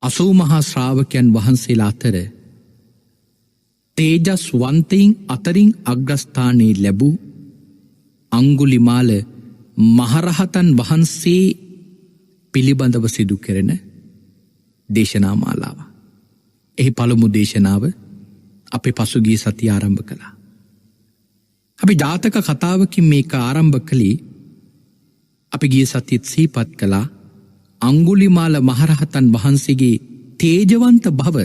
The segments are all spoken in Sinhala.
80 මහා ශ්‍රාවකයන් වහන්සේලා අතර තේජස්වන්තයින් අතරින් අග්‍රස්ථානයේ ලැබූ අංගුලිමාල මහරහතන් වහන්සේ පිළිබඳව සිදු කෙරෙන දේශනා මාලාව. එහි පළමු දේශනාව අපි පසුගිය සතිය ආරම්භ කළා. අපි ජාතක කතාවකින් මේක ආරම්භ කළේ. අපි ගිය සතියත් සිහිපත් කළා අංගුලිමාල මහරහතන් වහන්සේගේ තේජවන්ත බව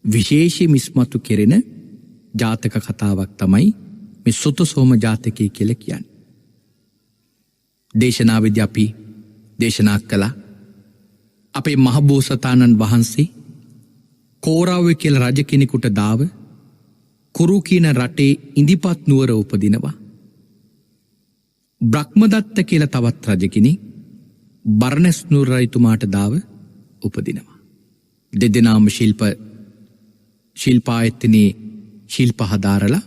විශේෂයෙන් ඉස්මතු කෙරෙන ජාතක කතාවක් තමයි මේ සුතසෝම ජාතකය කියලා කියන්නේ. දේශනාවේදී අපි දේශනා කළා අපේ මහබෝසතාණන් වහන්සේ කෝරාව කියලා රජ කෙනෙකුට දාව කුරු කියන රටේ ඉඳිපත් නුවර උපදිනවා. බ්‍රහ්මදත්ත කියලා තවත් රජ කෙනෙක් බර්ණස් නුවර රජතුමාට දාව උපදිනවා. දෙදෙනාම ශිල්පායතනයේ ශිල්ප හදාරලා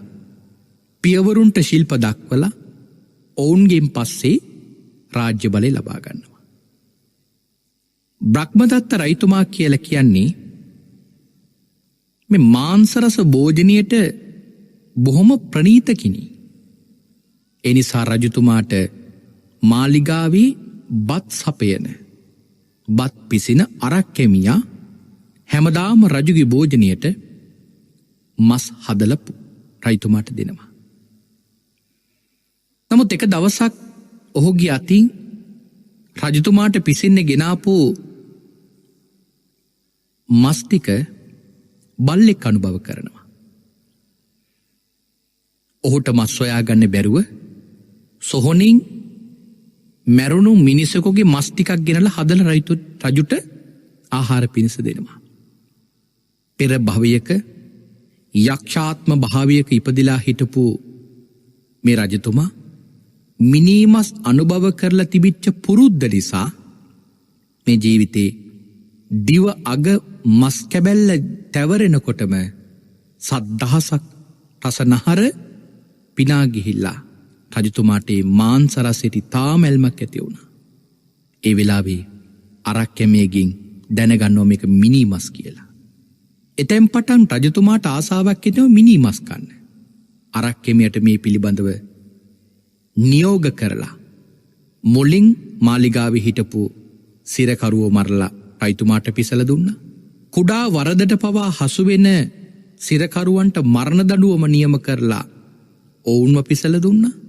පියවරුන්ට ශිල්ප දක්වලා ඔවුන්ගෙන් පස්සේ රාජ්‍ය බලය ලබා ගන්නවා. බ්‍රහ්මදත්ත රජතුමා කියලා කියන්නේ මේ මාංශරස භෝජනයට බොහොම ප්‍රණීත කෙනෙක්. ඒ නිසා රජතුමාට මාලිගාවේ බත් සපයන බත් පිසින අරක්කෙමියා හැමදාම රජුගේ භෝජනයට මස් හදලා රජතුමාට දෙනවා. නමුත් එක දවසක් ඔහුගේ අතින් රජතුමාට පිසින්න ගෙනාපු මස් ටික බල්ලෙක් අනුභව කරනවා. ඔහුට මස් සොයාගන්න බැරුව සොහොනින් මැරුණු මිනිසෙකුගේ මස් ටිකක් ගෙනලා හදලා රජුට ආහාර පිණිස දෙනවා. පෙර භවයක යක්ෂාත්ම භාවයක ඉපදිලා හිටපු මේ රජතුමා මිනිමස් අනුභව කරලා තිබිච්ච පුරුද්ද නිසා මේ ජීවිතේ දිව අග මස් කැබැල්ල තැවරෙනකොටම සද්දහසක් රසනහර පිනා ගිහිල්ලා රජතුමාට මාංශරසෙට තාමැල්මක් ඇති වුණා. ඒ වෙලාවේ අරක්කැමියගෙන් දැනගන්නවා මේක මිනිමස් කියලා. එතෙන් පටන් රජතුමාට ආසාවක් හිතෙනවා මිනිමස් කන්න. අරක්කැමියට මේ පිළිබඳව නියෝග කරලා මුලින් මාලිගාවේ හිටපු සිරකරුවෝ මරලා රජතුමාට පිසල දුන්නා. කුඩා වරදට පවා හසු වෙන සිරකරුවන්ට මරණ දඬුවම නියම කරලා ඔවුන්ව පිසල දුන්නා.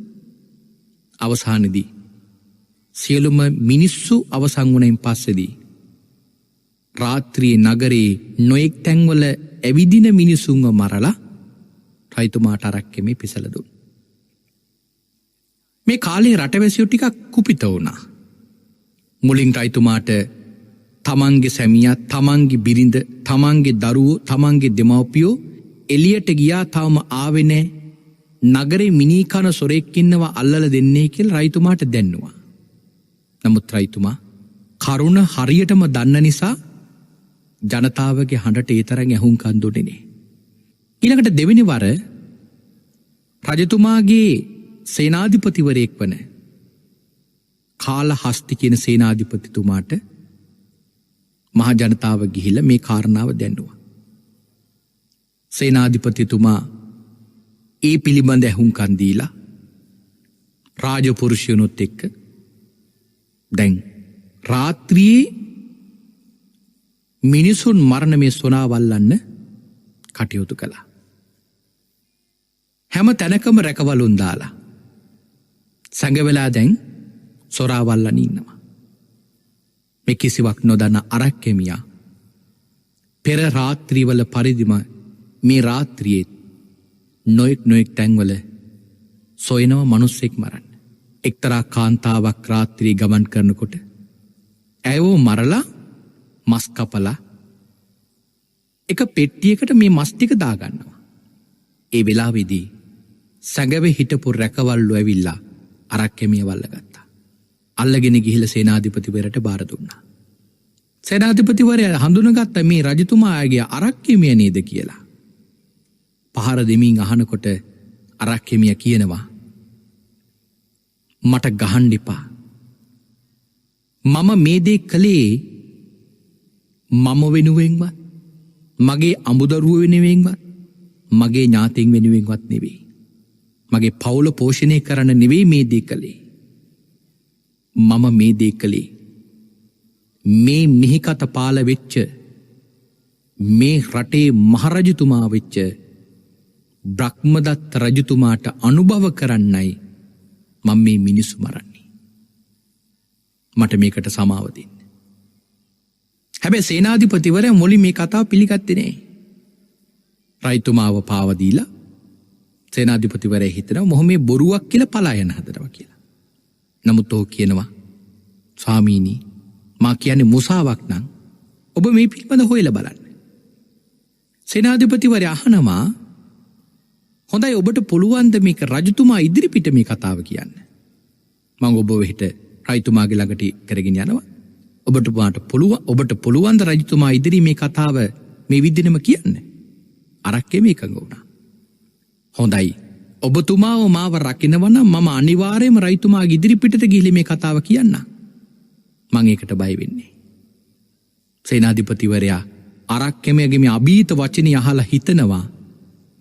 අවසානයේදී සියලුම මිනිස්සු අවසන් වුණෙන් පස්සේදී රාත්‍රියේ නගරේ නොඑක් තැන්වල ඇවිදින මිනිසුන්ව මරලා රජතුමාට අරක්කෙමේ පිසල දුන්නා. මේ කාලේ රටවැසියෝ ටිකක් කුපිත වුණා. මුලින් රජතුමාට තමන්ගේ සැමියා, තමන්ගේ බිරිඳ, තමන්ගේ දරුවෝ, තමන්ගේ දෙමව්පියෝ එළියට ගියා තවම ආවේ නැහැ. නගරේ මිනීකන සොරෙක් ඉන්නවා අල්ලලා දෙන්නේ කියලා රජතුමාට දැන්නුවා. නමුත් රජතුමා කරුණ හරියටම දන්න නිසා ජනතාවගේ හඬට ඒ තරම් ඇහුම්කන් දුන්නේ නැහැ. ඊළඟට දෙවෙනි වර රජතුමාගේ සේනාධිපතිවරයෙක් වන කාලහස්ති කියන සේනාධිපතිතුමාට මහ ජනතාව ගිහිල්ලා මේ කාරණාව දැන්නුවා. සේනාධිපතිතුමා ඒ පිළිබඳ ඇහුම්කන් දීලා රාජපුරුෂයනොත් එක්ක දැන් රාත්‍රියේ මිනිසුන් මරණ මේ සොනාවල්ලන්න කටයුතු කළා. හැම තැනකම රැකවලුන් දාලා සැඟවෙලා දැන් සොරාවල්ලන ඉන්නවා. මේ කිසිවක් නොදන්න අරක්කෙමියා පෙර රාත්‍රීවල පරිදිම මේ රාත්‍රියේ නොයෙක් තැන්වල සොයනව මනුස්සෙක් මරන්න. එක්තරා කාන්තාවක් රාත්‍රී ගමන් කරනකොට ඇයෝ මරලා මස් කපලා එක පෙට්ටියකට මේ මස් ටික දාගන්නවා. ඒ වෙලාවේදී සැඟවේ හිටපු රැකවල්ලු ඇවිල්ලා අරක්කෙමිය වල්ලගත්තා. අල්ලගෙන ගිහිල්ලා සේනාධිපතිවරයාට බාර දුන්නා. සේනාධිපතිවරයා හඳුනගත්ත මේ රජතුමාගේ අරක්කෙමිය නේද කියලා. පහර දෙමින් අහනකොට අරක්කෙමිය කියනවා මට ගහන්න එපා. මම මේ දේ කළේ මම වෙනුවෙන්වත් මගේ අමුදරුව වෙනුවෙන්වත් මගේ ඥාතීන් වෙනුවෙන්වත් නෙවෙයි. මගේ පවුල පෝෂණය කරන්න නෙවෙයි මේ දේ කළේ. මම මේ දේ කළේ මේ මිහිකත පාල වෙච්ච මේ රටේ මහරජතුමා වෙච්ච බ්‍රහ්මදත්ත රජතුමාට අනුභව කරන්නයි මම මේ මිනිස්සු මරන්නේ. මට මේකට සමාව දෙන්න. හැබැයි සේනාධිපතිවරයා මුලින් මේ කතාව පිළිගත්තේ නෑ. රජතුමාව පාව දීලා සේනාධිපතිවරයා හිතනවා මොහොම මේ බොරුවක් කියලා පලා යන හදනවා කියලා. නමුත් ඔහු කියනවා ස්වාමීනි මා කියන්නේ මුසාවක් නම් ඔබ මේ පිළිබඳ හොයලා බලන්න. සේනාධිපතිවරයා අහනවා හොඳයි ඔබට පුළුවන් ද මේක රජතුමා ඉදිරිපිට මේ කතාව කියන්න. මම ඔබ වෙහිට රජතුමාගේ ළඟට කරගෙන යනවා. ඔබට පුළුවන් ද රජතුමා ඉදිරි මේ කතාව මේ විදිහටම කියන්න. අරක්කේ මේකඟ වුණා. හොඳයි. ඔබතුමාව මාව රකින්නවනම් මම අනිවාර්යයෙන්ම රජතුමාගේ ඉදිරිපිටට ගිහිලි මේ කතාව කියන්න. මම ඒකට බය වෙන්නේ. සේනාධිපතිවරයා අරක්කෙමගේ මේ අභීත වචනේ අහලා හිතනවා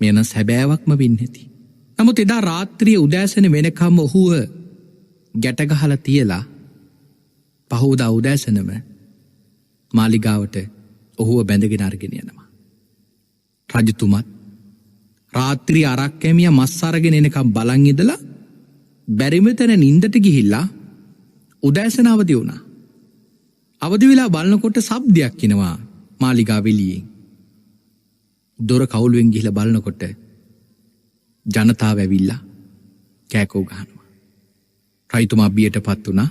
මෙන්න සැබෑවක්ම වෙන්නේ නැති. නමුත් එදා රාත්‍රියේ උදෑසන වෙනකම් ඔහුව ගැට ගහලා තියලා පහෝදා උදෑසනම මාලිගාවට ඔහුව බැඳගෙන අරගෙන යනවා. රජතුමත් රාත්‍රී අරක්කැමියා මස් අරගෙන එනකම් බලන් ඉඳලා බැරිම තැන නිින්දට ගිහිල්ලා උදෑසන අවදි වුණා. අවදි වෙලා බලනකොට ශබ්දයක් එනවා මාලිගාව එළියෙන්. දොර කවුළුවෙන් ගිහිල්ලා බලනකොට ජනතාව ඇවිල්ලා කෑකෝ ගහනවා. රජතුමා බියටපත් වුණා.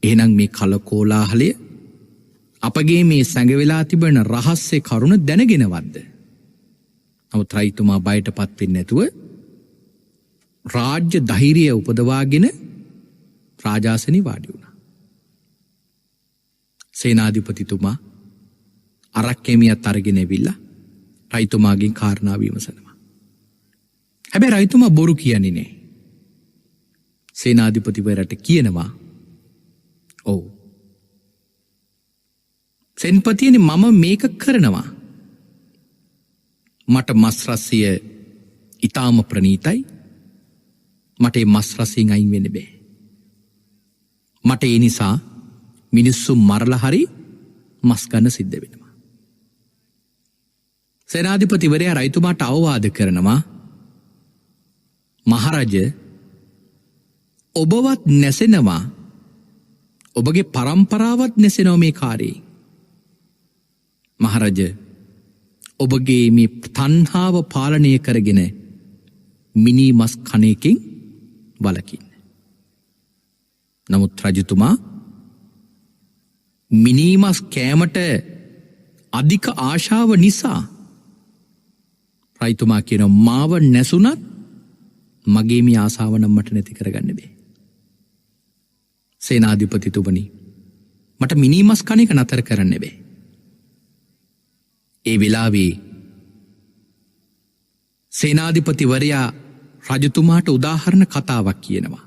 එහෙනම් මේ කලකෝලාහලය අපගේ මේ සැඟවෙලා තිබෙන රහස්‍ය කරුණ දැනගෙනවත්ද? නමුත් රජතුමා බයටපත් වෙන්නේ නැතුව රාජ්‍ය ධෛර්යය උපදවාගෙන රාජාසනේ වාඩි වුණා. සේනාධිපතිතුමා අරක්කෙමියත් අරගෙන ඇවිල්ලා රජතුමාගෙන් කාරණා විමසනවා. හැබැයි රජතුමා බොරු කියන්නේ නැහැ. සේනාධිපතිවරයාට කියනවා ඔව් සෙන්පතියනි මම මේක කරනවා. මට මස් රසය ඊටාම ප්‍රණීතයි. මට මේ මස් රසයෙන් අයින් වෙන්න බෑ. මට ඒ නිසා මිනිස්සු මරලා හරි මස් ගන්න සිද්ධ වෙනවා. සේනාධිපතිවරයා රජතුමාට අවවාද කරනවා මහරජ ඔබවත් නැසෙනවා. ඔබගේ පරම්පරාවත් නැසෙනවා මේ කාර්යයෙන්. මහරජ ඔබගේ මේ තණ්හාව පාලනය කරගෙන මිනි මස් කන එකෙන් වළකින්න. නමුත් රජතුමා මිනි මස් කෑමට අධික ආශාව නිසා රජතුමා කියනවා මාව නැසුණත් මගේ මේ ආසාව නම් මට නැති කරගන්න බෑ. සේනාධිපතිතුමනි මට මිනි මස් කන එක නතර කරන්න බෑ. ඒ වෙලාවේ සේනාධිපතිවරයා රජතුමාට උදාහරණ කතාවක් කියනවා.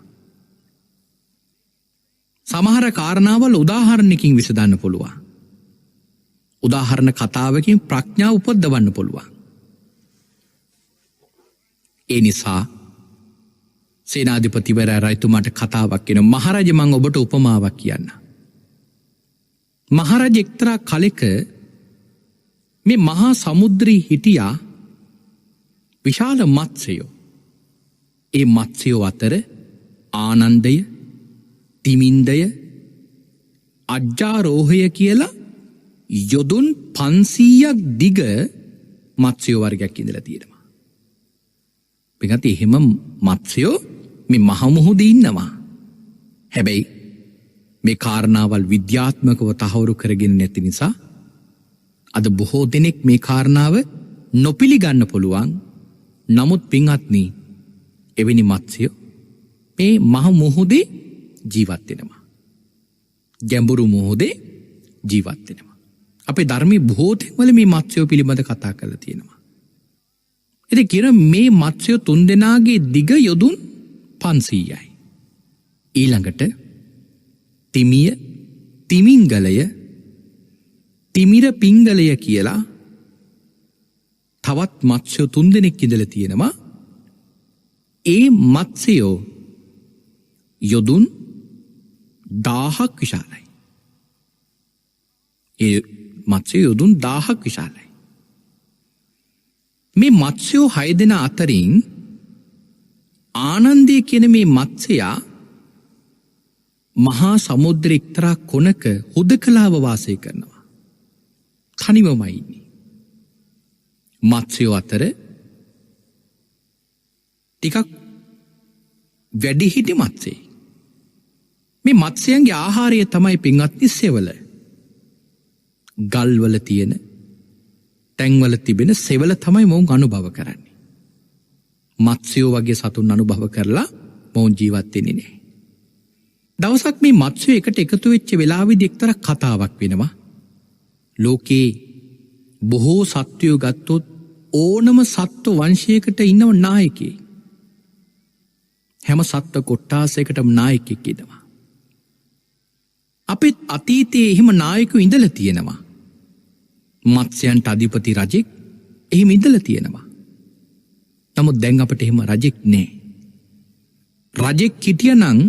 සමහර කාරණාවල් උදාහරණකින් විසඳන්න පුළුවන්. උදාහරණ කතාවකින් ප්‍රඥාව උපදවන්න පුළුවන්. ඒ නිසා සේනාධිපතිවරයා රජතුමාට කතාවක් කියනවා. මහරජ මම ඔබට උපමාවක් කියන්න. මහරජ එක්තරා කලෙක මේ මහා සමුද්‍රී හිටියා විශාල මත්ස්‍යයෝ. ඒ මත්ස්‍යයෝ අතර ආනන්දය, තිමින්දය, අජ්ජාරෝහය කියලා යොදුන් 500ක් දිග මත්ස්‍යෝ වර්ගයක් ඉඳලා තියෙනවා. පිටත් එහෙම මත්ස්‍යෝ මේ මහ මුහුදේ ඉන්නවා. හැබැයි මේ කාරණාවල් විද්‍යාත්මකව තහවුරු කරගෙන නැති නිසා අද බොහෝ දෙනෙක් මේ කාරණාව නොපිළිගන්න පුළුවන්. නමුත් පින්වත්නි එවැනි මත්ස්‍යෝ මේ මහ මුහුදේ ජීවත් වෙනවා. ගැඹුරු මුහුදේ ජීවත් වෙනවා. අපේ ධර්මයේ බොහෝ තැන්වල මේ මත්ස්‍යෝ පිළිබඳ කතා කරලා තියෙනවා. ඉතින් කියන මේ මත්ස්‍යෝ 3 දෙනාගේ දිග යොදුන් 500යි. ඊළඟට තිමිය, තිමිංගලය, තිමිර පිංගලය කියලා තවත් මත්ස්‍යෝ 3 දෙනෙක් ඉඳලා තියෙනවා. ඒ මත්ස්‍යෝ යොදුන් 1000ක් විශාලයි. ඒ මත්ස්‍යෝ යොදුන් 1000ක් විශාලයි. මේ මත්ස්‍යෝ 6 දෙනා අතරින් ආනන්දය කියන මේ මත්ස්‍යයා මහා සමුද්‍ර එක්තරා කොනක හුදකලාව වාසය කරනවා. තනිවමයි ඉන්නේ. මත්ස්‍යෝ අතර ටිකක් වැඩිහිටි මත්ස්‍යයෙක්. මේ මත්ස්‍යයන්ගේ ආහාරය තමයි පින්වත්නි සෙවල. ගල්වල තියෙන තැන්වල තිබෙන සෙවල තමයි මොවුන් අනුභව කරන්නේ. මත්ස්‍යෝ වගේ සතුන් අනුභව කරලා මොවුන් ජීවත් වෙන්නේ නැහැ. දවසක් මේ මත්ස්‍යෝ එකට එකතු වෙච්ච වෙලාවෙදී එක්තරා කතාවක් වෙනවා. ලෝකේ බොහෝ සත්වයෝ ගත්තොත් ඕනම සත්ව වංශයකට ඉන්නව නායකයෙක්. හැම සත්ව කොට්ටාසයකටම නායකයෙක් ඉන්නවා. අපිත් අතීතයේ එහෙම නායකයෝ ඉඳලා තියෙනවා. මත්ස්‍යයන්ට අධිපති රජෙක් එහෙම ඉඳලා තියෙනවා. නමුත් දැන් අපිට එහෙම රජෙක් නැහැ. රජෙක් හිටියනම්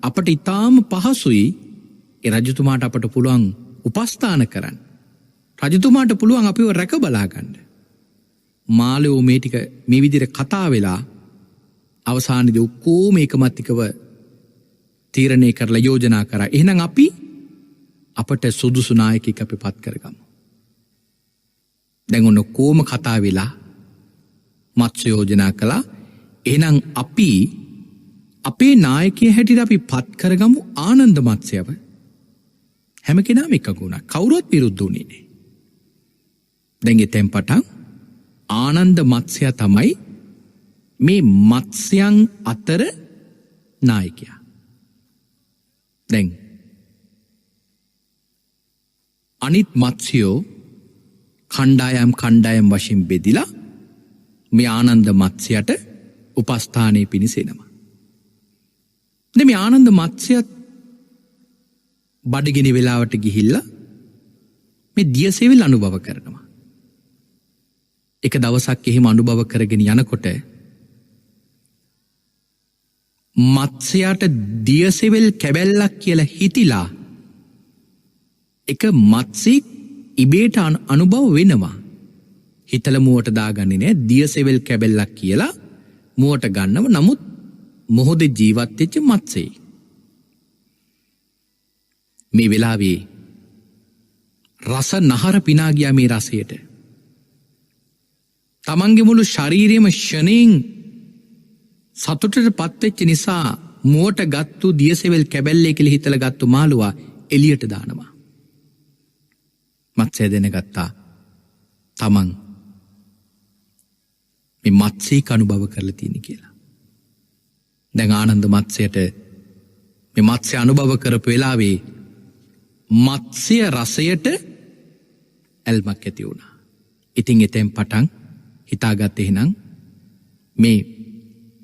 අපට ඉතාම පහසුයි ඒ රජතුමාට අපට පුළුවන් උපස්ථාන කරන්න. රජතුමාට පුළුවන් අපිව රැක බලා ගන්න. මාළයෝ මේ ටික මේ විදිහට කතා වෙලා අවසානයේදී ඔක්කොම ඒකමත්තිකව තීරණය කරලා යෝජනා කරා. එහෙනම් අපි අපට සුදුසු නායකයෙක් අපි පත් කරගමු. දැන් ඔන්න කොම කතා වෙලා මත්ස්‍ය යෝජනා කළා. එහෙනම් අපි අපේ නායකයා හැටියට අපි පත් කරගමු ආනන්ද මත්ස්‍යව. හැම කෙනාම එකඟ වුණා. කවුරුත් විරුද්ධ වුණේ නැහැ. දැන් එතෙන් පටන් ආනන්ද මත්ස්‍යයා තමයි මේ මත්ස්‍යයන් අතර නායකයා. දැන් අනිත් මත්ස්‍යෝ කණ්ඩායම් වශයෙන් බෙදිලා මේ ආනන්ද මත්ස්‍යයට උපස්ථානයේ පිණිස එනවා. දැන් මේ ආනන්ද මත්ස්‍යයත් බඩගිනි වෙලාවට ගිහිල්ලා මේ දියසෙවිල් අනුභව කරනවා. එක දවසක් එහෙම අනුභව කරගෙන යනකොට මත්ස්‍යයට දියසෙවිල් කැබැල්ලක් කියලා හිතිලා එක මත්ස්‍යෙක් ඉබේට අනුභව වෙනවා. හිතල මුවට දාගන්නේ නෑ දියසෙවිල් කැබැල්ලක් කියලා මුවට ගන්නව. නමුත් මොහොතේ ජීවත් වෙච්ච මත්ස්‍යයෙක්. මේ වෙලාවේ රස නහර පිනා ගියා මේ රසයට. තමන්ගේ මුළු ශරීරයම ෂණයෙන් සතුටට පත්වෙච්ච නිසා මුවට ගත්තු දියසෙවිල් කැබැල්ලේ කියලා හිතලා ගත්තු මාළුවා එළියට දානවා. මත්ස්‍ය දැනගත්තා තමන් මේ මත්ස්‍යක අනුභව කරලා තියෙන කියලා. දැන් ආනන්ද මත්ස්‍යයට මේ මත්ස්‍ය අනුභව කරපු වෙලාවේ මත්ස්‍ය රසයට ඇල්මක් ඇති වුණා. ඉතින් එතෙන් පටන් හිතාගත්තේ එහෙනම් මේ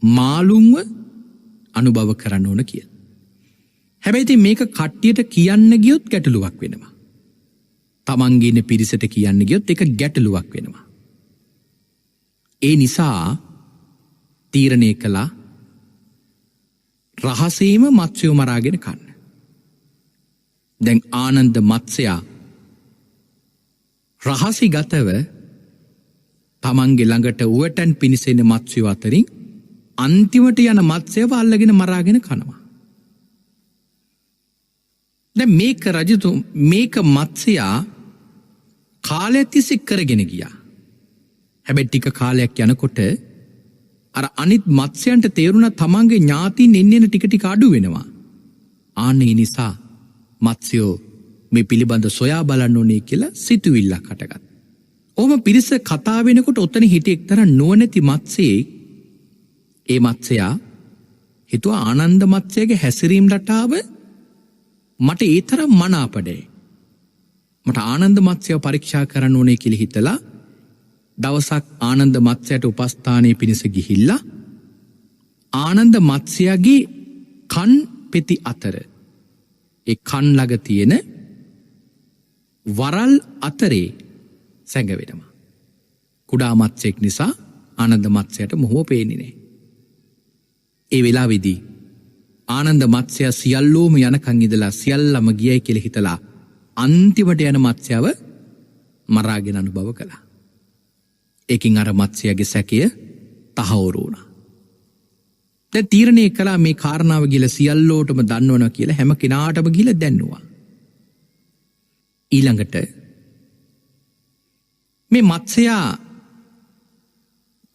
මාළුන්ව අනුභව කරන්න ඕන කියලා. හැබැයි ඉතින් මේක කට්ටියට කියන්න ගියොත් ගැටලුවක් වෙනවා. තමන්ගේ ඉන්න පිරිසට කියන්න ගියොත් ඒක ගැටලුවක් වෙනවා. ඒ නිසා තීරණය කළා රහසේම මත්ස්‍යව මරාගෙන කන්න. දැන් ආනන්ද මත්ස්‍යයා රහසිගතව තමන්ගේ ළඟට උවටන් පිණිසෙන මත්ස්‍යව අතරින් අන්තිමට යන මත්ස්‍යව අල්ලගෙන මරාගෙන කනවා. දැන් මේක මත්ස්‍යයා කාලයක් තිස්සේ කරගෙන ගියා. හැබැයි ටික කාලයක් යනකොට අර අනිත් මත්ස්‍යයන්ට තේරුණා තමන්ගේ ඥාතීන් එන්න ටික ටික අඩු වෙනවා. ආන්න ඒ නිසා මත්ස්‍යෝ මේ පිළිබඳ සොයා බලන්න ඕනේ කියලා සිතුවිල්ලක් හටගත්තා. ඔහොම පිරිස කතා වෙනකොට ඔතන හිටිය එක්තරා නුවණැති මත්ස්‍යයෙක්. ඒ මත්ස්‍යයා හිතුවා ආනන්ද මත්ස්‍යගේ හැසිරීම් රටාව මට ඒ තරම් මනාපදේ. මට ආනන්ද මත්ස්‍යව පරීක්ෂා කරන්න ඕනේ කියලා හිතලා දවසක් ආනන්ද මත්ස්‍යයට උපස්ථානයේ පිණිස ගිහිල්ලා ආනන්ද මත්ස්‍යගේ කන් පෙති අතර ඒ කන් ළඟ තියෙන වරල් අතරේ සැඟවෙනවා. කුඩා මත්ස්‍යෙක් නිසා ආනන්ද මත්ස්‍යයට මොහොම පේන්නේ නැහැ. ඒ වෙලාවේදී ආනන්ද මත්ස්‍යයා සියල්ලෝම යනකන් ඉඳලා සියල්ලම ගියයි කියලා හිතලා අන්තිමට යන මත්ස්‍යව මරාගෙන අනුභව කළා. ඒකින් අර මත්ස්‍යයාගේ සැකය තහවුරු වුණා. දැන් තීරණය කළා මේ කාරණාව ගිහලා සියල්ලෝටම දන්නවනවා කියලා හැම කෙනාටම ගිහලා දැන්නුවා. ඊළඟට මේ මත්ස්‍යයා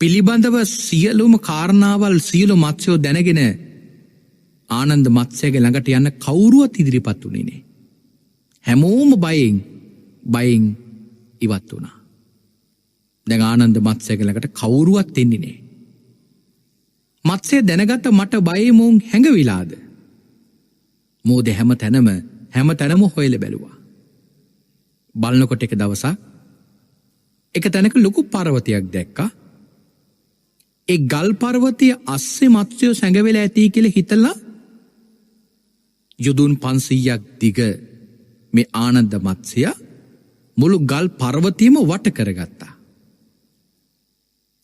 පිළිබඳව සියලුම කාරණාවල් සියලු මත්ස්‍යෝ දැනගෙන ආනන්ද මත්ස්‍යයාගේ ළඟට යන්න කවුරුවත් ඉදිරිපත් වුණේ නැහැ. හැමෝම බයෙන් ඉවත් වුණා. දැන් ආනන්ද මත්ස්‍යයාගේ ළඟට කවුරුවත් එන්නේ නැහැ. මත්ස්‍යයා දැනගත්ත මට බයේ මොන් හැඟවිලාද? මෝද හැමතැනම හොයලා බැලුවා. බලනකොට එක දවසක් එක තැනක ලොකු පර්වතයක් දැක්කා. ඒ ගල් පර්වතයේ අස්සේ මත්ස්‍යෝ සැඟවෙලා ඇති කියලා හිතලා යොදුන් 500ක් දිග මේ ආනන්ද මත්ස්‍යයා මුළු ගල් පර්වතයම වට කරගත්තා.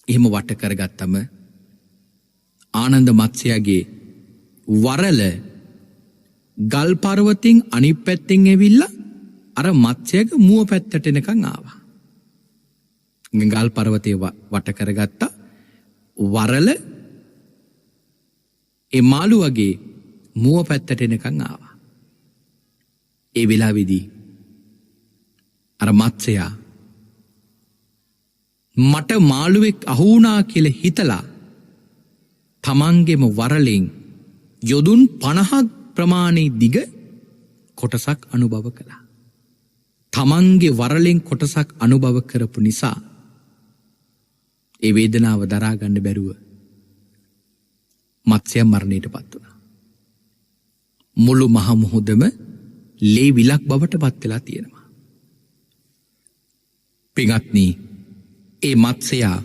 එහෙම වට කරගත්තම ආනන්ද මත්ස්‍යයාගේ වරල ගල් පර්වතෙන් අනිත් පැත්තෙන් ඇවිල්ලා අර මත්ස්‍යයාගේ මුව පැත්තට එනකන් ආවා. ගල් පර්වතය වට කරගත්තා. වරල ඒ මාළුවගේ මුව පැත්තට එනකන් ආවා. ඒ වෙලාවේදී අර මත්ස්‍යයා මට මාළුවෙක් අහු වුණා කියලා හිතලා තමන්ගේම වරලෙන් යොදුන් 50ක් ප්‍රමාණයේ දිග කොටසක් අනුභව කළා. තමන්ගේ වරලෙන් කොටසක් අනුභව කරපු නිසා ඒ වේදනාව දරා ගන්න බැරුව මත්ස්‍යයා මරණයට පත් වුණා. මුළු මහ මුහුදම ලේ විලක් බවට පත් වෙලා තියෙනවා. පින්වත්නි, ඒ මත්ස්‍යයා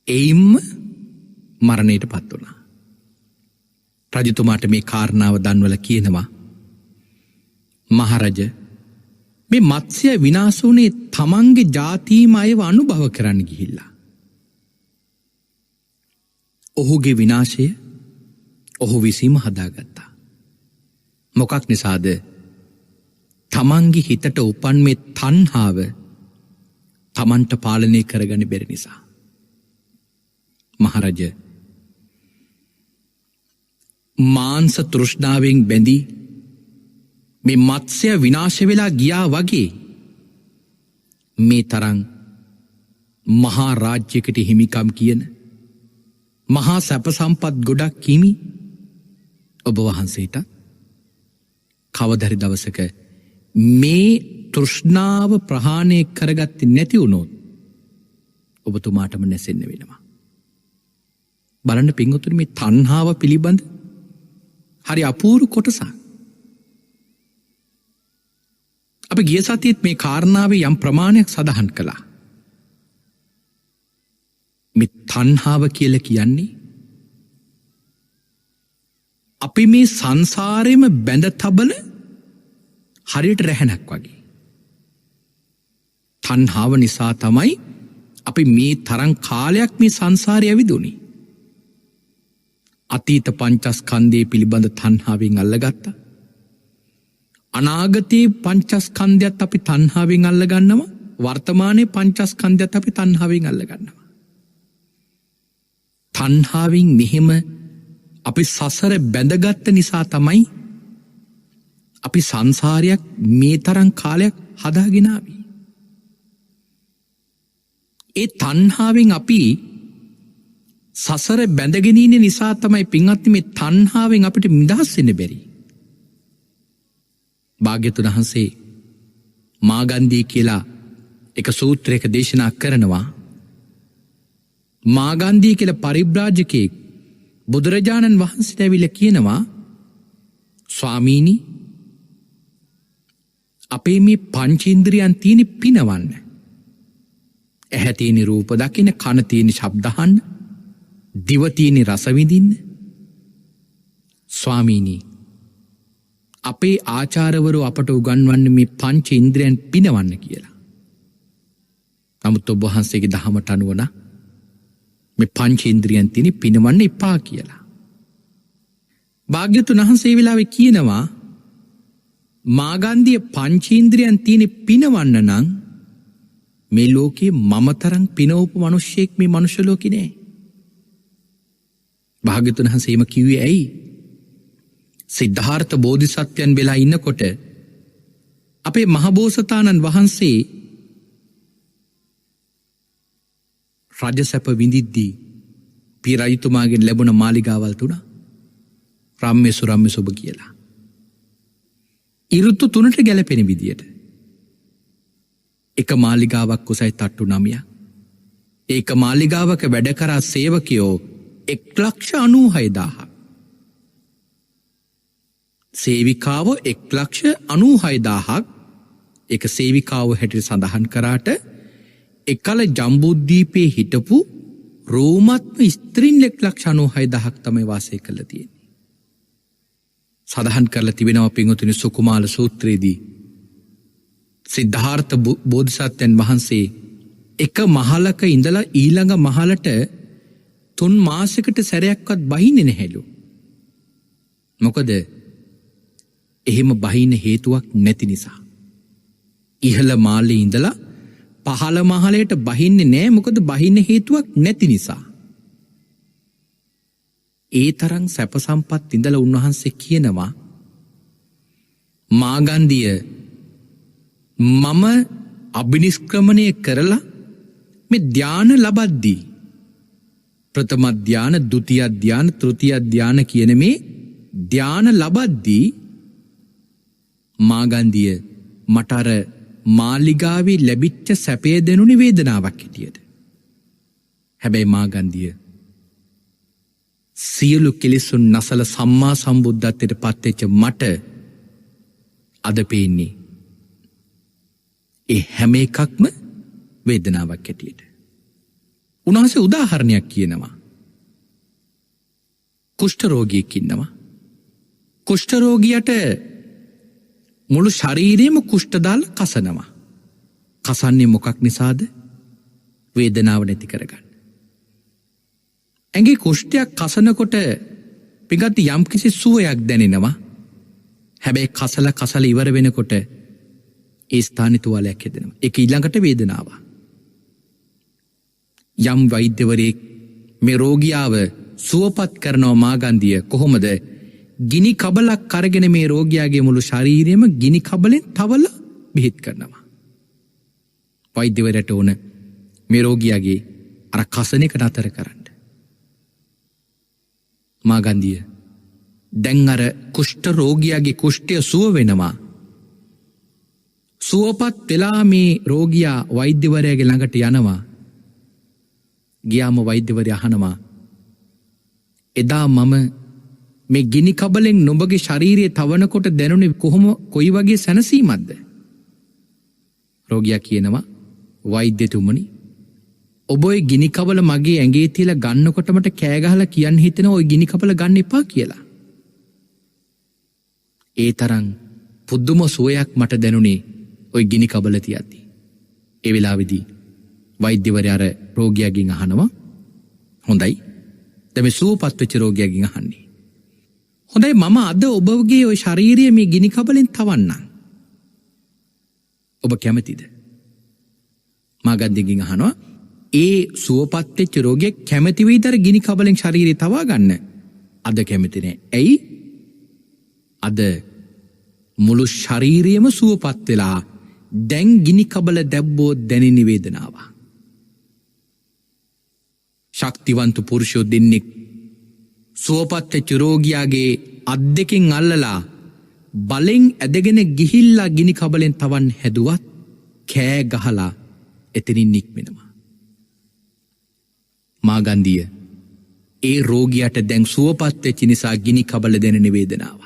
එයින්ම මරණයට පත් වුණා. රජතුමාට මේ කාරණාව දන්වලා කියනවා, මහරජ, මේ මත්ස්‍ය විනාශ වුණේ තමන්ගේ ජාතීම අයව අනුභව කරන්න ගිහිල්ලා. ඔහුගේ විනාශය ඔහු විසීම හදාගත්තා. මොකක් නිසාද? තමන්ගේ හිතට උපන් මේ තණ්හාව තමන්ට පාලනය කරගන්න බැරි නිසා. මහරජ, මාංශ තෘෂ්ණාවෙන් බැඳී මේ මත්ස්‍ය විනාශ වෙලා ගියා වගේ මේ තරම් මහා රාජ්‍යයකට හිමිකම් කියන මහා සැප සම්පත් ගොඩක් කිමි ඔබ වහන්සේට කවදරි දවසක මේ තෘෂ්ණාව ප්‍රහාණය කරගත්තේ නැති වුණොත් ඔබතුමාටම නැසෙන්න වෙනවා. බලන්න පින්වතුනි, මේ තණ්හාව පිළිබඳ හරි අපූර්ව කොටසක්. අපි ගිය සතියේත් මේ කාරණාවේ යම් ප්‍රමාණයක් සඳහන් කළා. මේ තණ්හාව කියලා කියන්නේ අපි මේ සංසාරෙම බැඳ තබන හරියට රැහැනක් වගේ. තණ්හාව නිසා තමයි අපි මේ තරම් කාලයක් මේ සංසාරේ ඇවිදුනේ. අතීත පංචස්කන්ධය පිළිබඳ තණ්හාවෙන් අල්ලගත්තා. අනාගතයේ පංචස්කන්ධයත් අපි තණ්හාවෙන් අල්ලගන්නවා. වර්තමානයේ පංචස්කන්ධයත් අපි තණ්හාවෙන් අල්ලගන්නවා. තණ්හාවෙන් මෙහෙම අපි සසර බැඳගත්ත නිසා තමයි අපි සංසාරයක් මේ තරම් කාලයක් හදාගෙන ආවේ. ඒ තණ්හාවෙන් අපි සසර බැඳගෙන ඉන්න නිසා තමයි පින්වත්නි මේ තණ්හාවෙන් අපිට නිදහස් වෙන්න බැරි. භාග්‍යවතුන් වහන්සේ මාගන්ධී කියලා එක සූත්‍රයක දේශනා කරනවා. මාගන්ධී කියලා පරිබ්‍රාජකෙක් බුදුරජාණන් වහන්සේට ඇවිල්ලා කියනවා, ස්වාමීනි, අපේ මේ පංචේන්ද්‍රියන් තියෙන පිනවන්න. ඇහැ තියෙන රූප දකින්න, කන තියෙන ශබ්ද අහන්න, දිව තියෙන රස විඳින්න. ස්වාමීනි, අපේ ආචාර්යවරු අපට උගන්වන්නේ මේ පංච ඉන්ද්‍රියන් පිනවන්න කියලා. නමුත් ඔබ වහන්සේගේ දහමට අනුව නම් මේ පංච ඉන්ද්‍රියන් තියෙන පිනවන්න එපා කියලා. භාග්‍යවතුන් වහන්සේ වෙලාවේ කියනවා මාගන්ධිය පංචේන්ද්‍රියන් තියෙන පිනවන්න නම් මේ ලෝකේ මම තරම් පිනවපු මිනිස්සෙක් මේ මනුෂ්‍ය ලෝකේ නෑ. භාග්‍යවතුන් වහන්සේම කිව්වේ ඇයි? සිද්ධාර්ථ බෝධිසත්වයන් වෙලා ඉන්නකොට අපේ මහබෝසතාණන් වහන්සේ රජසැප විඳිද්දී පිය රජතුමාගෙන් ලැබුණ මාලිගාවල් තුන රම්මේ සුරම්මේ සුබ කියලා. ඉරුතු 3ට ගැලපෙන විදියට. එක මාලිගාවක් කුසයි තට්ටු 9ක්. ඒක මාලිගාවක වැඩ කරා සේවකයෝ 1,96,000ක්. සේවිකාව 1,96,000ක්. ඒක සේවිකාව හැටියට සඳහන් කරාට එකල ජම්බුද්වීපයේ හිටපු රෝමත්ම ස්ත්‍රීන් 1,96,000ක් තමයි වාසය කරලා තියෙන්නේ. සඳහන් කරලා තිබෙනවා පින්වතුනි සුකුමාල සූත්‍රයේදී සිද්ධාර්ථ බෝධිසත්වයන් වහන්සේ එක මහලක ඉඳලා ඊළඟ මහලට 3 මාසයකට සැරයක්වත් බහින්නේ නැහැලු. මොකද එහෙම බහින්න හේතුවක් නැති නිසා. ඉහළ මාලේ ඉඳලා පහළ මහලයට බහින්නේ නැහැ. මොකද බහින්න හේතුවක් නැති නිසා. ඒ තරම් සැප සම්පත් ඉඳලා උන්වහන්සේ කියනවා මාගන්ධිය මම අභිනිෂ්ක්‍රමණය කරලා මේ ධාන ලබද්දී ප්‍රථම ධාන, ဒုတိ ධාන, තෘතිය ධාන කියන මේ ධාන ලබද්දී මාගන්ධිය මට අර මාලිගාවේ ලැබිච්ච සැපය දෙනුනේ වේදනාවක් හිටියට. හැබැයි මාගන්ධිය සියලු කෙලෙසුන් නැසල සම්මා සම්බුද්ධත්වයට පත්වෙච්ච මට අද පේන්නේ ඒ හැම එකක්ම වේදනාවක් හැටියට. උන්වහන්සේ උදාහරණයක් කියනවා. කුෂ්ඨ රෝගියෙක් ඉන්නවා. කුෂ්ඨ රෝගියට මුළු ශරීරෙම කුෂ්ඨ දාලා කසනවා. කසන්නේ මොකක් නිසාද? වේදනාව නැති කරගන්න. ඇඟේ කුෂ්ඨයක් කසනකොට පිටත් යම්කිසි සුවයක් දැනෙනවා. හැබැයි කසල ඉවර වෙනකොට ඒ ස්ථානේ තුවාලයක් හැදෙනවා. ඒක ඊළඟට වේදනාව. යම් වෛද්‍යවරයෙක් මේ රෝගියාව සුවපත් කරනවා මාගන්ධිය කොහොමද? ගිනි කබලක් අරගෙන මේ රෝගියාගේ මුළු ශරීරෙම ගිනි කබලෙන් තවලා බෙහෙත් කරනවා. වෛද්‍යවරයාට ඕන මේ රෝගියාගේ අර කසන එක නතර කරන්න. මාගන්ධිය දැන් අර කුෂ්ඨ රෝගියාගේ කුෂ්ඨය සුව වෙනවා. සුවපත් වෙලා මේ රෝගියා වෛද්‍යවරයාගේ ළඟට යනවා. ගියාම වෛද්‍යවරයා අහනවා එදා මම මේ ගිනි කබලෙන් නුඹගේ ශරීරයේ තවනකොට දැනුනේ කොයි වගේ සැනසීමක්ද? රෝගියා කියනවා වෛද්‍යතුමනි ඔබ ඔය ගිනි කබල මගේ ඇඟේ තියලා ගන්නකොට මට කෑ ගහලා කියන්න හිතෙනවා ඔය ගිනි කබල ගන්න එපා කියලා. ඒ තරම් පුදුම සුවයක් මට දැනුනේ ඔය ගිනි කබල තියද්දී. ඒ වෙලාවේදී වෛද්‍යවරයා අර රෝගියාගෙන් අහනවා හොඳයි දැන් මේ සුවපත් වෙච්ච රෝගියාගෙන් අහන්නේ හොඳයි මම අද ඔබගේ ඔය ශාරීරිය මේ ගිනි කබලෙන් තවන්නම් ඔබ කැමතිද? මාගන්ධියගෙන් අහනවා ඒ සුවපත් වෙච්ච රෝගියෙක් කැමති වෙයිද අර ගිනි කබලෙන් ශාරීරිය තවා ගන්න? අද කැමති නෑ. ඇයි? අද මුළු ශරීරයම සුවපත් වෙලා දැන් ගිනි කබල දැබ්බෝ දැනෙන වේදනාව. ශක්තිවන්ත පුරුෂයෝ දෙන්නෙක් සුවපත් වෙච්ච රෝගියාගේ අත් දෙකෙන් අල්ලලා බලෙන් ඇදගෙන ගිහිල්ලා ගිනි කබලෙන් තවන් හැදුවත් කෑ ගහලා එතනින් නික්මෙනවා. මාගන්ධිය ඒ රෝගියාට දැන් සුවපත් වෙච්ච නිසා ගිනි කබල දැනෙන වේදනාව.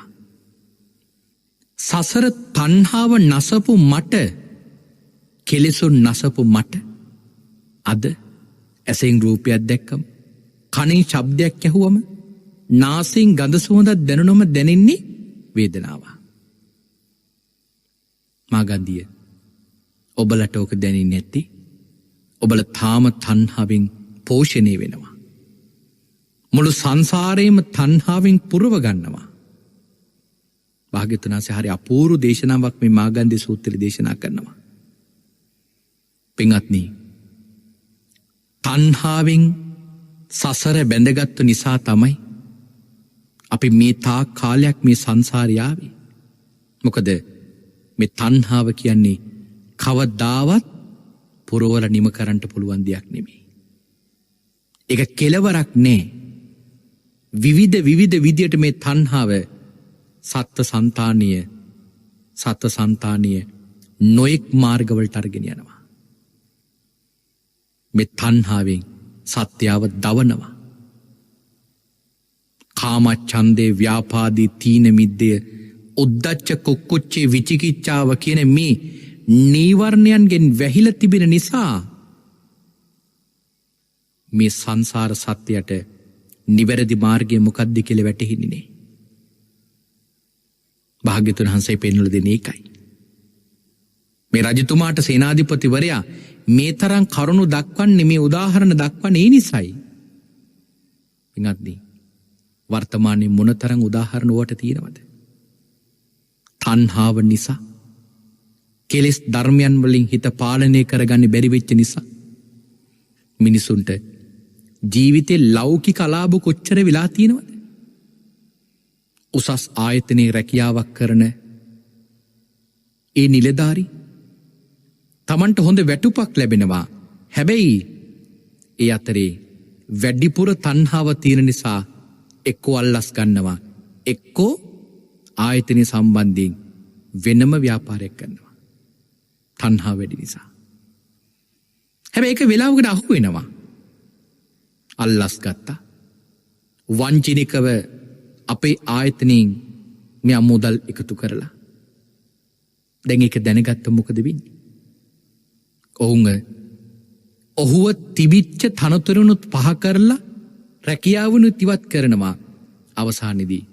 සසර තණ්හාව නසපු මට කෙලෙසුන් නසපු මට අද ඇසෙන් රූපයක් දැක්කම කනෙන් ශබ්දයක් ඇහුවම නාසයෙන් ගඳ සුවඳක් දැනුනම දැනෙන්නේ වේදනාව. මාගන්දිය ඔබලට ඕක දැනින් නැති ඔබල තාම තණ්හාවෙන් පෝෂණය වෙනවා. මුළු සංසාරයේම තණ්හාවෙන් පුරව ගන්නවා. භාග්‍යවතුන් වහන්සේ හරි අපූර්ව දේශනාවක් මේ මාගන්ධි සූත්‍රය දේශනා කරනවා. පින්වත්නි, තණ්හාවෙන් සසර බැඳගත්තු නිසා තමයි අපි මේ තාක් කාලයක් මේ සංසාරේ ආවේ. මොකද මේ තණ්හාව කියන්නේ කවදාවත් පුරවල නිම කරන්න පුළුවන් දෙයක් නෙමෙයි. ඒක කෙලවරක් නෑ. විවිධ විදියට මේ තණ්හාව සත්ත්ව సంతානීය නොයෙක් මාර්ගවලට අරගෙන යනවා. මේ තණ්හාවෙන් සත්‍යව දවනවා. කාමච්ඡන්දේ, ව්‍යාපාදී, තීන මිද්දේ, උද්ධච්ච කුක්කුච්චේ, විචිකිච්ඡාව කියන මේ නීවරණයන්ගෙන් වැහිලා තිබෙන නිසා මේ සංසාර සත්‍යයට නිවැරදි මාර්ගය මොකක්ද කියලා වැටහෙන්නේ නෑ. භාග්‍යවතුන් වහන්සේ පෙන්වලා දෙන්නේ ඒකයි. මේ රජතුමාට සේනාධිපතිවරයා මේ තරම් කරුණු දක්වන්නේ, මේ උදාහරණ දක්වන්නේ ඒ නිසයි. පින්වත්නි, වර්තමානයේ මොනතරම් උදාහරණ වට තියෙනවද? තණ්හාව නිසා, කෙලෙස් ධර්මයන් වලින් හිත පාලනය කරගන්න බැරි වෙච්ච නිසා මිනිසුන්ට ජීවිතේ ලෞකික අලාභ කොච්චර වෙලා තියෙනවද? උසස් ආයතනයේ රැකියාවක් කරන ඒ නිලධාරි තමන්ට හොඳ වැටුපක් ලැබෙනවා. හැබැයි ඒ අතරේ වැඩිපුර තණ්හාව තියෙන නිසා එක්කෝ අල්ලස් ගන්නවා, එක්කෝ ආයතනය සම්බන්ධයෙන් වෙනම ව්‍යාපාරයක් කරනවා. තණ්හාව වැඩි නිසා. හැබැයි ඒක වෙලාවකට අහු වෙනවා. අල්ලස් ගත්තා. වංචනිකව අපේ ආයතනයෙන් මෙයා මුදල් එකතු කරලා. දැන් ඒක දැනගත්ත මොකද වෙන්නේ? ඔහුව තිබිච්ච තනතුරුනුත් පහ කරලා රැකියාවනුත් ඉවත් කරනවා. අවසානයේදී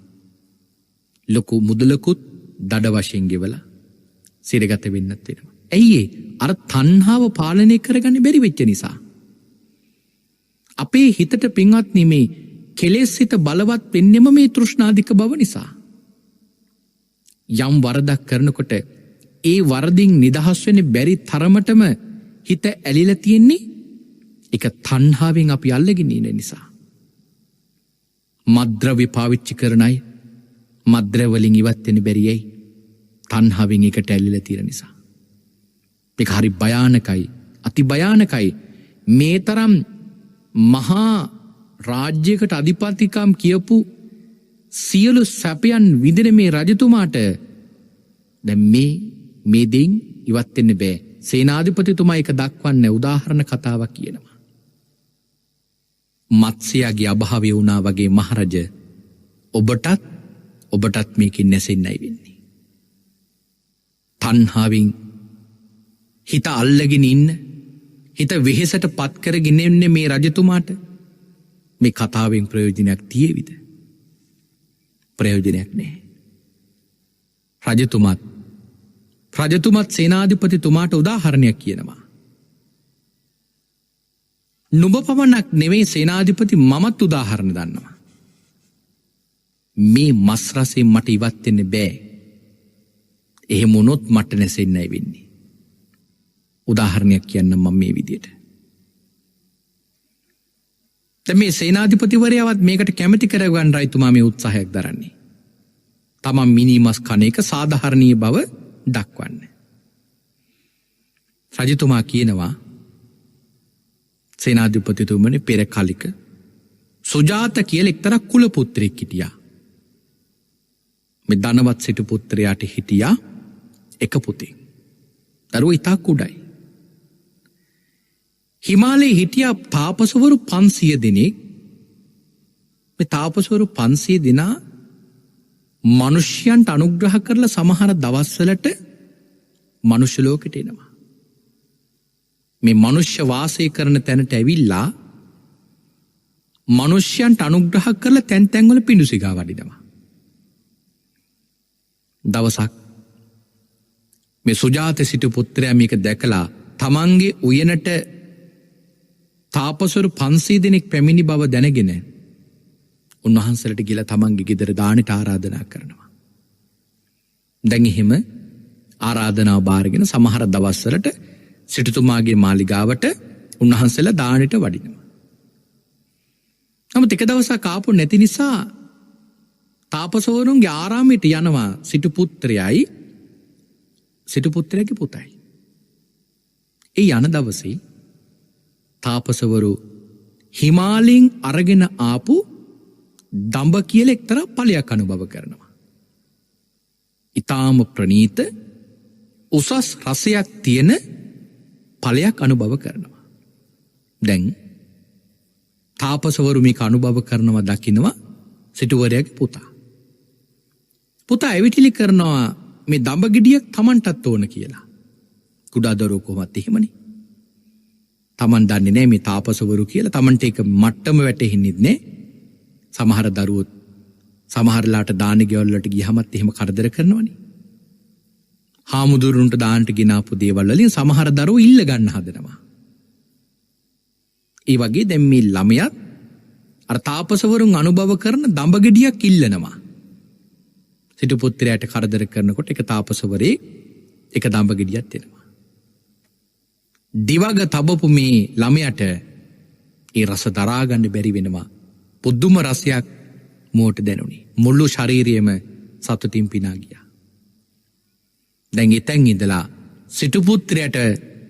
ලොකු මුදලකුත් දඩ වශයෙන් ගෙවලා සිරගත වෙන්නත් වෙනවා. ඇයි ඒ? අර තණ්හාව පාලනය කරගන්න බැරි වෙච්ච නිසා. අපේ හිතට පින්වත්නි මේ කෙලෙස් හිත බලවත් වෙන්නෙම මේ තෘෂ්ණාධික බව නිසා. යම් වරදක් කරනකොට ඒ වරදින් නිදහස් වෙන්න බැරි තරමටම හිත ඇලිලා තියෙන්නේ ඒක තණ්හාවෙන් අපි අල්ලගෙන ඉන්න නිසා. මද්ද්‍රව්‍ය පාවිච්චි කරන අය මද්ද්‍රව්‍ය වලින් ඉවත් වෙන්න බැරි ඇයි? තණ්හාවෙන් ඒකට ඇලිලා තියෙන නිසා. ඒක හරි භයානකයි, අති භයානකයි. මේ තරම් මහා රාජ්‍යයකට අධිපතිකම් කියපු සියලු සැපයන් විඳින මේ රජතුමාට දැන් මේ දෙයින් ඉවත් වෙන්න බෑ. සේනාධිපතිතුමා ඒක දක්වන්නේ උදාහරණ කතාවක් කියනවා. මත්ස්‍යයාගේ අභාවය වුණා වගේ මහරජ ඔබටත් මේකෙන් නැසෙන්නයි වෙන්නේ. තණ්හාවෙන් හිත අල්ලගෙන ඉන්න, හිත වෙහෙසට පත් කරගෙන ඉන්නේ මේ රජතුමාට මේ කතාවෙන් ප්‍රයෝජනයක් තියෙවිද? ප්‍රයෝජනයක් නැහැ. රජතුමත් සේනාධිපතිතුමාට උදාහරණයක් කියනවා. නුඹ පමණක් නෙවෙයි සේනාධිපති, මමත් උදාහරණ දන්නවා. මේ මස් රසයෙන් මට ඉවත් වෙන්න බෑ. එහෙම වුණොත් මට නැසෙන්නයි වෙන්නේ. උදාහරණයක් කියන්නම් මම මේ විදියට. දැන් මේ සේනාධිපතිවරයාවත් මේකට කැමති කරගන්න රජතුමා මේ උත්සාහයක් දරන්නේ. තමන් මිනිමස් කන එක සාධාරණීය බව දක්වන්න. රජතුමා කියනවා සේනාධිපතිතුමනි, පෙර කලික සුජාත කියලා එක්තරා කුල පුත්‍රයෙක් හිටියා. මේ ධනවත් සිටු පුත්‍රයාට හිටියා එක පුතෙක්. දරුවෝ ඉතා කුඩයි. හිමාලයේ හිටියා තාපසවරු 500 දෙනෙක්. මේ තාපසවරු 500 දෙනා මිනිස්යන්ට අනුග්‍රහ කරලා සමහර දවස්වලට මනුෂ්‍ය ලෝකෙට එනවා. මේ මනුෂ්‍ය වාසය කරන තැනට ඇවිල්ලා මනුෂ්‍යයන්ට අනුග්‍රහ කරලා තැන් තැන්වල පිඬුසිඟා වඩිනවා. දවසක් මේ සුජාත සිටු පුත්‍රයා මේක දැකලා තමන්ගේ උයනට තාපසවරු 500 දෙනෙක් පැමිණි බව දැනගෙන උන්වහන්සේලට ගිහලා තමන්ගේ ගෙදර දානෙට ආරාධනා කරනවා. දැන් එහෙම ආරාධනාව බාරගෙන සමහර දවස්වලට සිටුතුමාගේ මාලිගාවට උන්වහන්සේලා දානෙට වඩිනවා. නමුත් එක දවසක් ආපු නැති නිසා තාපසවරුන්ගේ ආරාමයට යනවා සිටු පුත්‍රයයි සිටු පුත්‍රයාගේ පුතයි. ඒ යන දවසේ තාපසවරු හිමාලයෙන් අරගෙන ආපු දඹ කියලා එක්තරා ඵලයක් අනුභව කරනවා. ඊටාම ප්‍රණීත උසස් රසයක් තියෙන ඵලයක් අනුභව කරනවා. දැන් තාපසවරු මේක අනුභව කරනවා දකින්නවා සිටුවරයාගේ පුතා. පුතා ඇවිටිලි කරනවා මේ දඹ ගෙඩියක් Tamanටත් ඕන කියලා. කුඩා දරුවෝ කොහොමත් එහෙමනේ. Taman දන්නේ නැහැ මේ තාපසවරු කියලා. Tamanට ඒක මට්ටම වැටෙන්නේ නැහැ. සමහර දරුවෝ සමහරලාට දානෙ ගෙවල් වලට ගියහමත් එහෙම කරදර කරනවනේ. හාමුදුරුවන්ට දාන්නට ගෙනාපු දේවල් වලින් සමහර දරුවෝ ඉල්ල ගන්න හදනවා. ඒ වගේ දැන් මේ ළමයාත් අර තාපසවරුන් අනුභව කරන දඹ ගෙඩියක් ඉල්ලනවා. සිටු පුත්‍රයාට කරදර කරනකොට එක තාපසවරේ එක දඹ ගෙඩියක් දෙනවා. දිවග තබපු මේ ළමයාට ඒ රස දරා ගන්න බැරි වෙනවා. පුදුම රසයක් මෝට දැනුනි. මුළු ශරීරයම සතුටින් පිනා ගියා. දැන් එතෙන් ඉඳලා සිටු පුත්‍රයාට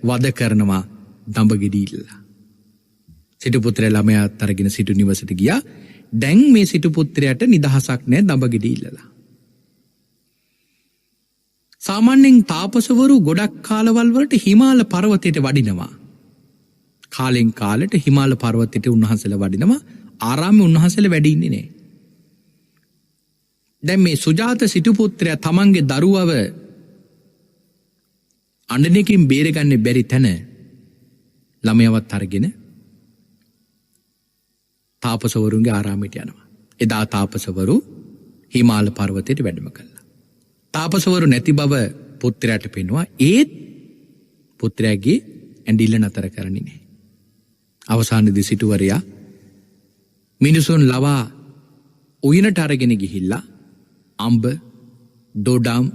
වද කරනවා දඹ ගෙඩි ඉල්ලලා. සිටු පුත්‍රයා ළමයාත් අරගෙන සිටු නිවසට ගියා. දැන් මේ සිටු පුත්‍රයාට නිදහසක් නැහැ දඹ ගෙඩි ඉල්ලලා. සාමාන්‍යයෙන් තාපසවරු ගොඩක් කාලවල වලට හිමාල පර්වතයට වඩිනවා. කාලෙන් කාලෙට හිමාල පර්වතයට උන්වහන්සේලා වඩිනවා. ආරාමේ උන්වහන්සේලා වැඩි ඉන්නේ නැහැ. දැන් මේ සුජාත සිටු පුත්‍රයා තමන්ගේ දරුවව අඬනකින් බේරගන්න බැරි තැන ළමයවත් අරගෙන තාපසවරුන්ගේ ආරාමයට යනවා. එදා තාපසවරු හිමාල පර්වතයට වැඩම කළා. තාපසවරු නැති බව පුත්‍රයාට පෙනුවා. ඒත් පුත්‍රයාගේ ඇඬිල්ල නතර කරන්නේ නැහැ. අවසානයේදී සිටුවරයා මිනිසුන් ලවා උයනට අරගෙන ගිහිල්ලා අඹ ඩොඩම්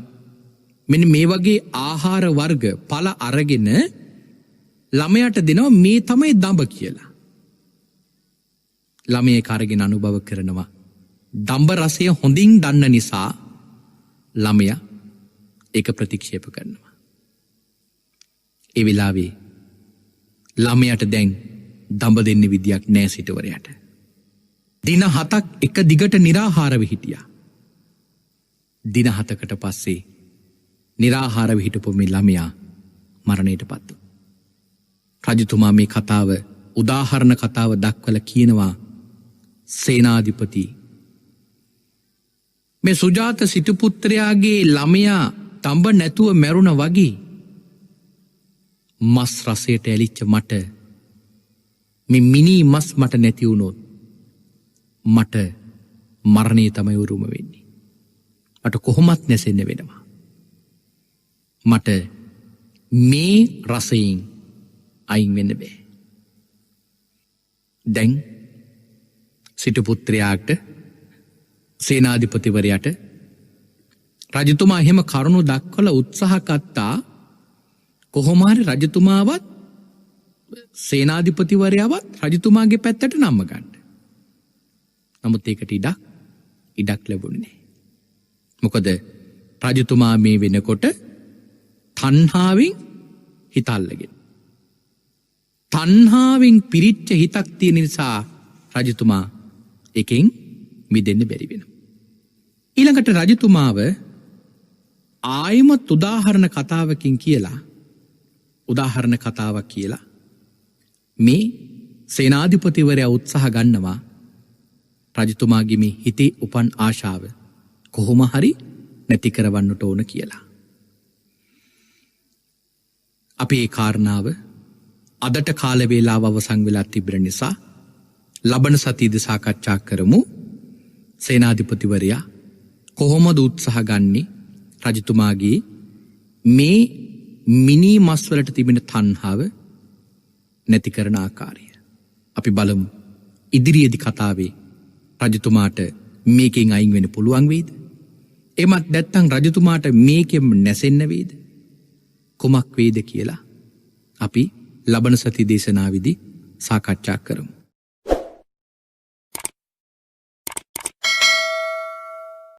මෙන්න මේ වගේ ආහාර වර්ග පල අරගෙන ළමයාට දෙනවා මේ තමයි දඹ කියලා. ළමයේ කරගෙන අනුභව කරනවා. දඹ රසය හොඳින් දන්න නිසා ළමයා ඒක ප්‍රතික්ෂේප කරනවා. ඒ වෙලාවේ ළමයාට දැන් දඹ දෙන්න විදියක් නැහැ සිටුවරයාට. දින 7ක් එක දිගට निराहारව හිටියා. දින 7කට පස්සේ निराहारව හිටපු මේ ළමයා මරණයටපත් වුණා. රජතුමා මේ කතාව උදාහරණ කතාව දක්වලා කියනවා සේනාධිපති මේ සුජාත සිටු පුත්‍රයාගේ ළමයා තඹ නැතුව මැරුණ වගේ මස් රසයට ඇලිච්ච මට මේ මිනි මස් මට නැති වුණොත් මට මරණය තමයි උරුම වෙන්නේ. මට කොහොමත් නැසෙන්න වෙනවා. මට මේ රසයෙන් අයින් වෙන්න බෑ. දැන් සිටු පුත්‍රයාට සේනාධිපතිවරයාට රජතුමා එහෙම කරුණු දක්වලා උත්සාහ කත්තා කොහොම හරි රජතුමාවත් සේනාධිපතිවරයාවත් රජතුමාගේ පැත්තට නම්ම ගන්න. නමුත් ඒකට ඉඩක් ලැබුණේ නැහැ. මොකද රජතුමා මේ වෙනකොට තණ්හාවෙන් හිත අල්ලගෙන. තණ්හාවෙන් පිරිච්ච හිතක් තියෙන නිසා රජතුමා එකෙන් මිදෙන්න බැරි වෙනවා. ඊළඟට රජතුමාව ආයමත් උදාහරණ කතාවක් කියලා මේ සේනාධිපතිවරයා උත්සාහ ගන්නවා රජතුමාගේ මේ හිතේ උපන් ආශාව කොහොම හරි නැති කරවන්නට ඕන කියලා. අපි ඒ කාරණාව අදට කාල වේලාව අවසන් වෙලා තිබෙන නිසා ලබන සතියේදී සාකච්ඡා කරමු. සේනාධිපතිවරයා කොහොමද උත්සාහ ගන්නේ රජතුමාගේ මේ මිනී මස්වලට තිබෙන තණ්හාව නැති කරන ආකාරය. අපි බලමු ඉදිරියේදී කතාවේ රජතුමාට මේකෙන් අයින් වෙන්න පුළුවන් වේද? එමත් නැත්තම් රජතුමාට මේකෙන් නැසෙන්න වේද? කුමක් වේද කියලා අපි ලබන සති දේශනාවේදී සාකච්ඡා කරමු.